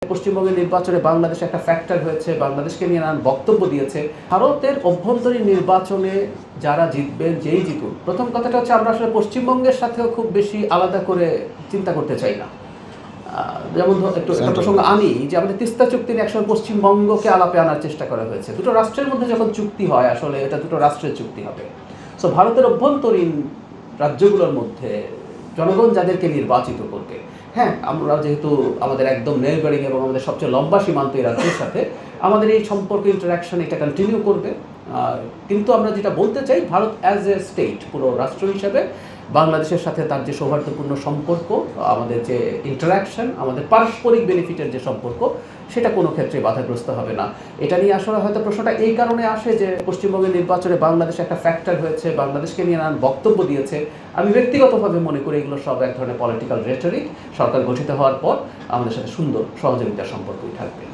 পশ্চিমবঙ্গের নির্বাচনে বাংলাদেশ একটা ফ্যাক্টর হয়েছে, বাংলাদেশকে নিয়ে নানান বক্তব্য দিয়েছে। ভারতের অভ্যন্তরীণ নির্বাচনে যারা জিতবেন, যেই জিতুন, প্রথম কথাটা হচ্ছে আমরা আসলে পশ্চিমবঙ্গের সাথেও খুব বেশি আলাদা করে চিন্তা করতে চাই না। যেমন একটু একটা প্রসঙ্গ আনি যে আমাদের তিস্তা চুক্তি নিয়ে একসময় পশ্চিমবঙ্গকে আলাপে আনার চেষ্টা করা হয়েছে। দুটো রাষ্ট্রের মধ্যে যখন চুক্তি হয়, আসলে এটা দুটো রাষ্ট্রের চুক্তি হবে। সো ভারতের অভ্যন্তরীণ রাজ্যগুলোর মধ্যে জনগণ যাদেরকে নির্বাচিত করবে, হ্যাঁ, আমরা যেহেতু আমাদের একদম নেইবারিং এবং আমাদের সবচেয়ে লম্বা সীমান্ত এই রাজ্যের সাথে আমাদের এই সম্পর্ক ইন্টারাকশন এটা কন্টিনিউ করবে। কিন্তু আমরা যেটা বলতে চাই, ভারত অ্যাজ এ স্টেট, পুরো রাষ্ট্র হিসেবে বাংলাদেশের সাথে তার যে সৌহার্দ্যপূর্ণ সম্পর্ক, আমাদের যে ইন্টারাকশন, আমাদের পারস্পরিক বেনিফিটের যে সম্পর্ক, সেটা কোনো ক্ষেত্রে বাধাগ্রস্ত হবে না। এটা নিয়ে আসলে হয়তো প্রশ্নটা এই কারণে আসে যে পশ্চিমবঙ্গের নির্বাচনে বাংলাদেশ একটা ফ্যাক্টর হয়েছে, বাংলাদেশকে নিয়ে নানান বক্তব্য দিয়েছে। আমি ব্যক্তিগতভাবে মনে করি এগুলো সব এক ধরনের পলিটিক্যাল রেটরিক। সরকার গঠিত হওয়ার পর আমাদের সাথে সুন্দর সহযোগিতার সম্পর্কই থাকবে।